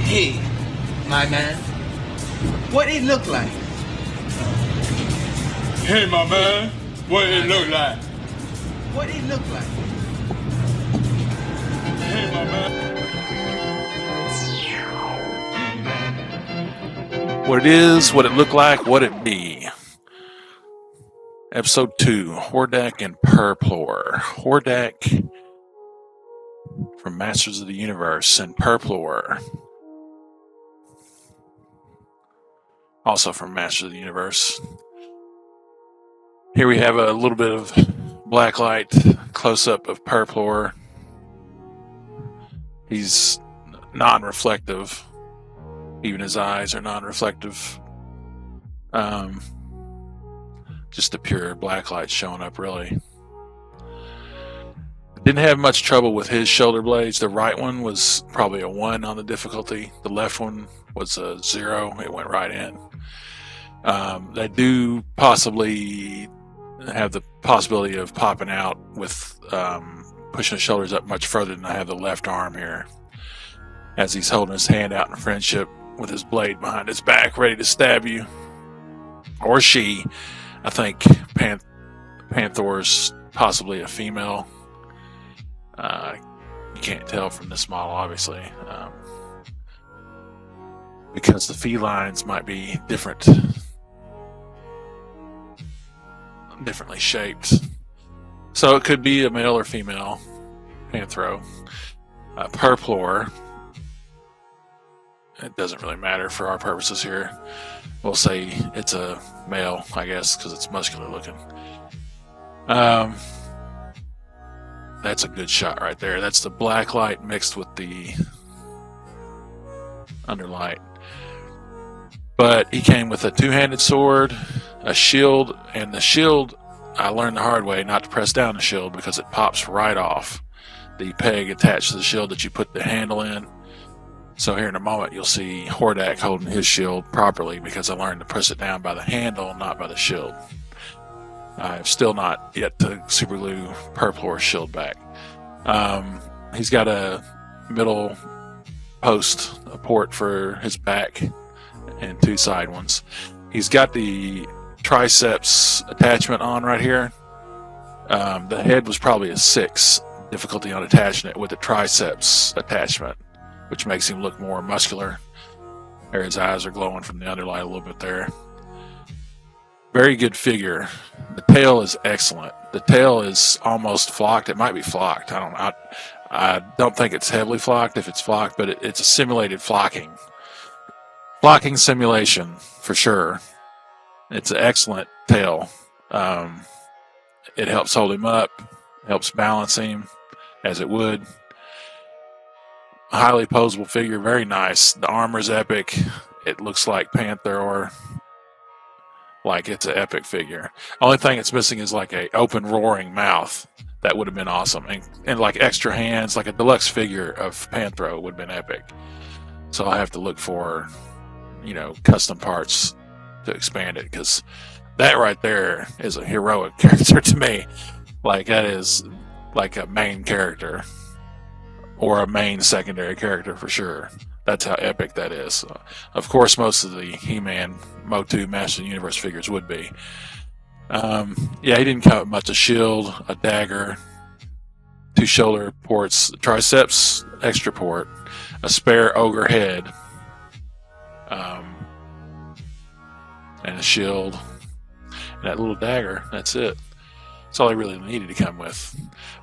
Hey, my man, what it look like? Hey, my man, what it look like? What it look like? Hey, my man. What it is, what it look like, what it be. Episode 2, Hordak and Purrplor. Hordak from Masters of the Universe and Purrplor, also from Masters of the Universe. Here we have a little bit of blacklight close-up of Purrplor. He's non-reflective. Even his eyes are non-reflective. Just a pure blacklight showing up, really. Didn't have much trouble with his shoulder blades. The right one was probably a 1 on the difficulty. The left one was a 0. It went right in. They do possibly have the possibility of popping out with pushing the shoulders up much further than I have the left arm here, as he's holding his hand out in friendship with his blade behind his back, ready to stab you. Or she. I think Panthor's possibly a female. You can't tell from this model, obviously, because the felines might be differently shaped. So it could be a male or female Panthro. Purrplor, it doesn't really matter for our purposes here. We'll say it's a male, I guess, because it's muscular looking. That's a good shot right there. That's the black light mixed with the underlight. But he came with a 2-handed sword, a shield, and the shield, I learned the hard way not to press down the shield because it pops right off the peg attached to the shield that you put the handle in. So here in a moment you'll see Hordak holding his shield properly because I learned to press it down by the handle, not by the shield. I've still not yet to super glue Purrplor's shield back. He's got a middle post, a port for his back, and 2 side ones. He's got the triceps attachment on right here. The head was probably a 6 difficulty on attaching it with the triceps attachment, which makes him look more muscular. There, his eyes are glowing from the underlight a little bit there. Very good figure. The tail is excellent. The tail is almost flocked. It might be flocked. I don't think it's heavily flocked if it's flocked, but it's a simulated flocking. Flocking simulation, for sure. It's an excellent tail. It helps hold him up, helps balance him, as it would. A highly posable figure, very nice. The armor's epic. It looks like Panthro, like it's an epic figure. Only thing it's missing is like a open roaring mouth. That would have been awesome. And like extra hands, like a deluxe figure of Panthro would have been epic. So I have to look for, custom parts to expand it, because that right there is a heroic character to me. Like, that is like a main character or a main secondary character for sure. That's how epic that is. Of course, most of the He-Man Motu Master of the Universe figures would be. Yeah, he didn't come with much. A shield, a dagger, 2 shoulder ports, triceps, extra port, a spare ogre head, and a shield, and that little dagger. That's it. That's all he really needed to come with.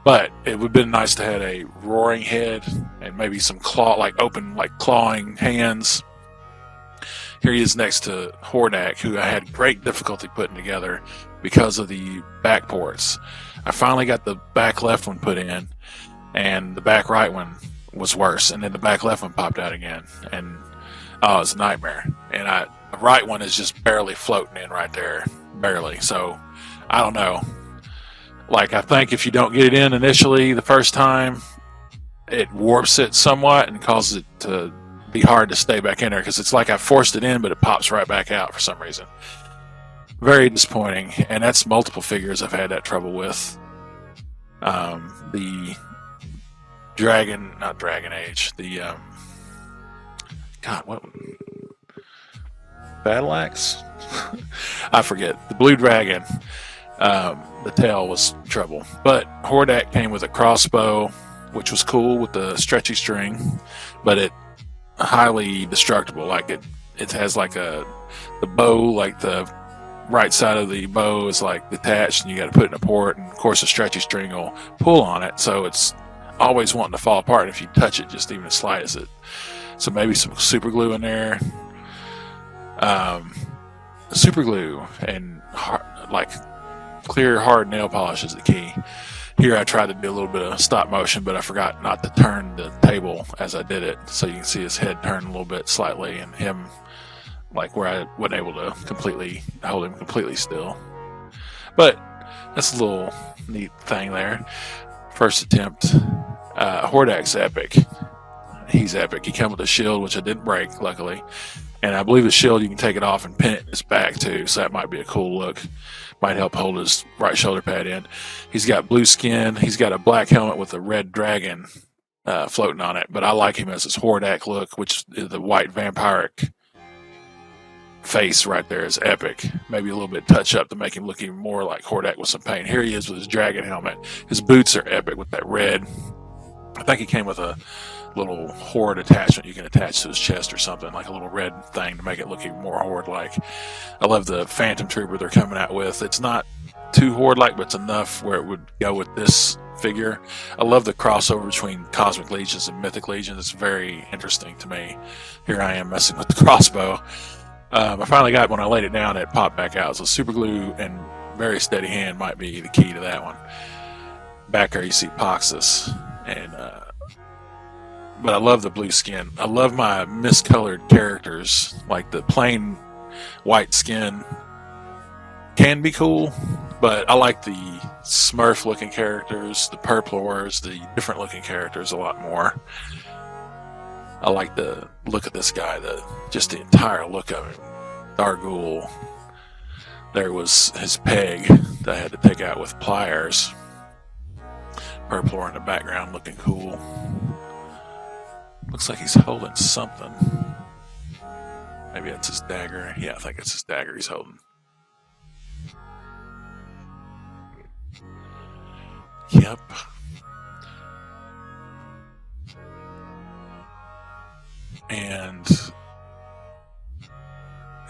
But it would have been nice to have a roaring head and maybe some clawing hands. Here he is next to Hordak, who I had great difficulty putting together because of the back ports. I finally got the back left one put in, and the back right one was worse, and then the back left one popped out again, and it was a nightmare. And the right one is just barely floating in right there, barely. So I don't know. Like, I think if you don't get it in initially the first time, it warps it somewhat and causes it to be hard to stay back in there, because it's like I forced it in, but it pops right back out for some reason. Very disappointing, and that's multiple figures I've had that trouble with. The God, what? Battle Axe? I forget. The Blue Dragon. The tail was trouble. But Hordak came with a crossbow, which was cool with the stretchy string, but it highly destructible. Like it has like the bow, like the right side of the bow is like detached, and you got to put it in a port. And of course, the stretchy string will pull on it, so it's always wanting to fall apart if you touch it, just even the slightest. So maybe some super glue in there. Super glue and like clear hard nail polish is the key. Here I tried to do a little bit of stop motion, but I forgot not to turn the table as I did it, so you can see his head turn a little bit slightly, and him like where I wasn't able to completely hold him completely still. But that's a little neat thing there. First attempt. Hordak's epic. He's epic. He came with a shield, which I didn't break, luckily. And I believe the shield, you can take it off and pin it in his back, too. So that might be a cool look. Might help hold his right shoulder pad in. He's got blue skin. He's got a black helmet with a red dragon floating on it. But I like him as his Hordak look, which is the white vampiric face right there is epic. Maybe a little bit touch up to make him look even more like Hordak with some paint. Here he is with his dragon helmet. His boots are epic with that red. I think he came with a little horde attachment you can attach to his chest or something, like a little red thing to make it look even more horde-like. I love the Phantom Trooper they're coming out with. It's not too horde-like, but it's enough where it would go with this figure. I love the crossover between Cosmic Legions and Mythic Legions. It's very interesting to me. Here I am messing with the crossbow. I finally got it when I laid it down, it popped back out. So super glue and very steady hand might be the key to that one. Back there you see Poxus, and but I love the blue skin. I love my miscolored characters. Like the plain white skin can be cool, but I like the Smurf looking characters, the Purplors, the different looking characters a lot more. I like the look of this guy, just the entire look of him. DRAGUUL. There was his peg that I had to take out with pliers. Purplor in the background looking cool. Looks like he's holding something. Maybe that's his dagger. Yeah, I think it's his dagger he's holding. Yep. And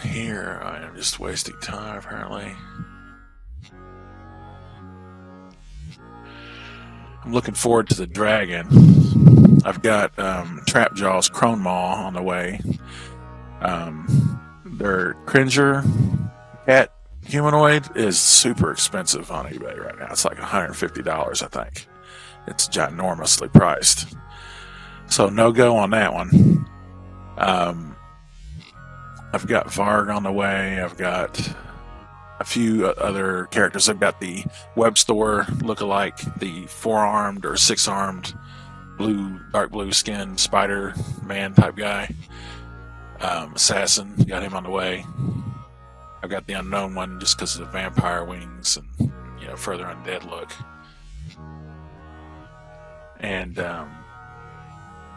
here I am just wasting time, apparently. I'm looking forward to the dragon. I've got Trapjaw's Crone Maw on the way. Their Cringer cat humanoid is super expensive on eBay right now. It's like $150, I think. It's ginormously priced. So no go on that one. I've got Varg on the way. I've got a few other characters. I've got the web store lookalike, the 4-armed or 6-armed blue, dark blue skin Spider Man type guy. Assassin, got him on the way. I've got the unknown one just because of the vampire wings and further undead look. And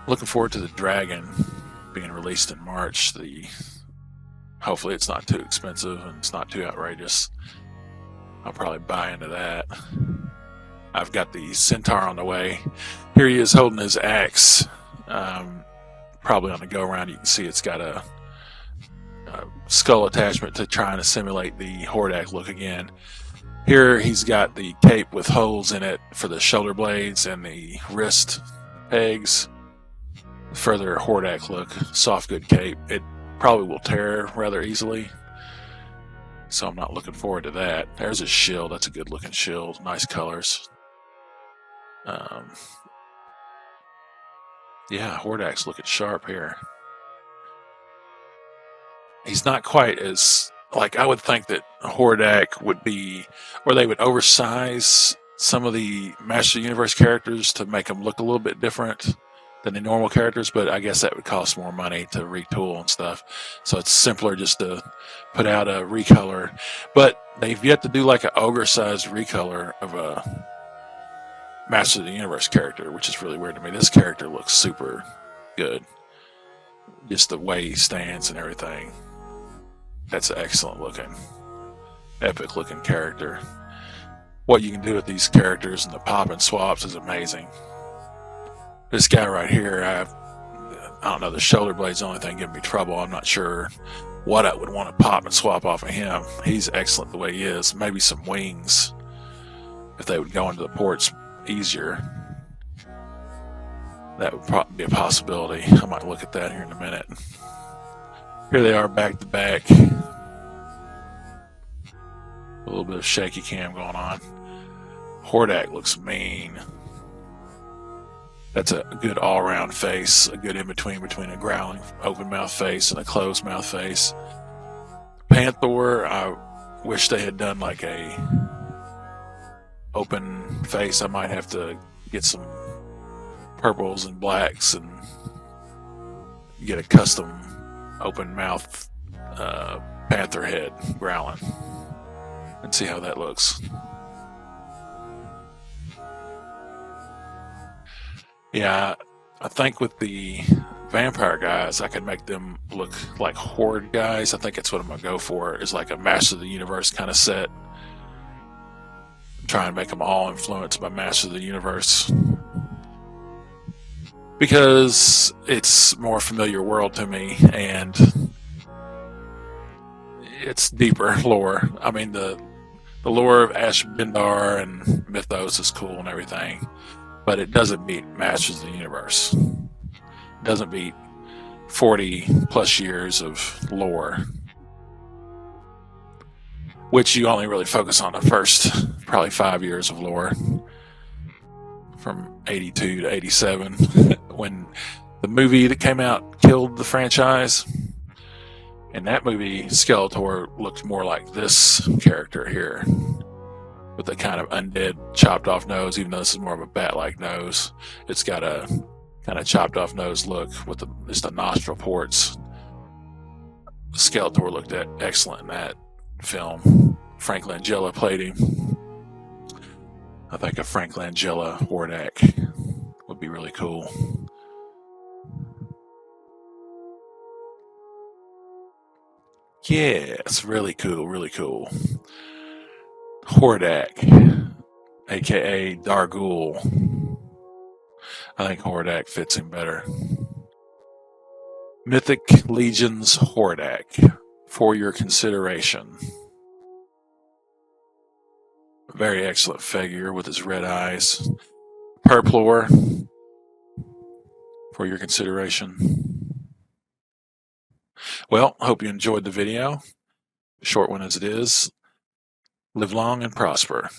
looking forward to the dragon being released in March. Hopefully it's not too expensive and it's not too outrageous. I'll probably buy into that. I've got the centaur on the way. Here he is holding his axe. Probably on the go around you can see it's got a skull attachment to trying to simulate the Hordak look again. Here he's got the cape with holes in it for the shoulder blades and the wrist pegs. Further Hordak look, soft good cape. It probably will tear rather easily, so I'm not looking forward to that. There's his shield. That's a good looking shield. Nice colors. Yeah, Hordak's looking sharp here. He's not quite as, like, I would think that Hordak would be, or they would oversize some of the Master of the Universe characters to make them look a little bit different than the normal characters, but I guess that would cost more money to retool and stuff. So it's simpler just to put out a recolor. But they've yet to do like an ogre-sized recolor of a Master of the Universe character, which is really weird to me. This character looks super good. just the way he stands and everything. That's an excellent looking, epic looking character. What you can do with these characters and the pop and swaps is amazing. This guy right here, I don't know, the shoulder blade's the only thing giving me trouble. I'm not sure what I would want to pop and swap off of him. He's excellent the way he is. Maybe some wings, if they would go into the ports easier. That would probably be a possibility. I might look at that here in a minute. Here they are back to back. A little bit of shaky cam going on. Hordak looks mean. That's a good all-around face, a good in-between between a growling open mouth face and a closed mouth face. Panthro, I wish they had done like a open face. I might have to get some purples and blacks and get a custom open mouth panther head growling and see how that looks. Yeah, I think with the vampire guys, I could make them look like horde guys. I think that's what I'm gonna go for, is like a Master of the Universe kind of set. Try and make them all influenced by Master of the Universe, because it's more familiar world to me and it's deeper lore. I mean, the lore of Ashbindar and Mythos is cool and everything, but it doesn't beat Masters of the Universe. It doesn't beat 40 plus years of lore, which you only really focus on the first probably 5 years of lore, from 82 to 87, when the movie that came out killed the franchise. In that movie, Skeletor looked more like this character here, with a kind of undead chopped off nose, even though this is more of a bat-like nose. It's got a kind of chopped off nose look with just the nostril ports. Skeletor looked excellent in that film. Frank Langella played him. I think a Frank Langella Hordak would be really cool. Yeah, it's really cool, really cool. Hordak, aka DRAGUUL. I think Hordak fits him better. Mythic Legions Hordak, for your consideration. Very excellent figure with his red eyes. Purrplor, for your consideration. Well, hope you enjoyed the video. Short one as it is. Live long and prosper.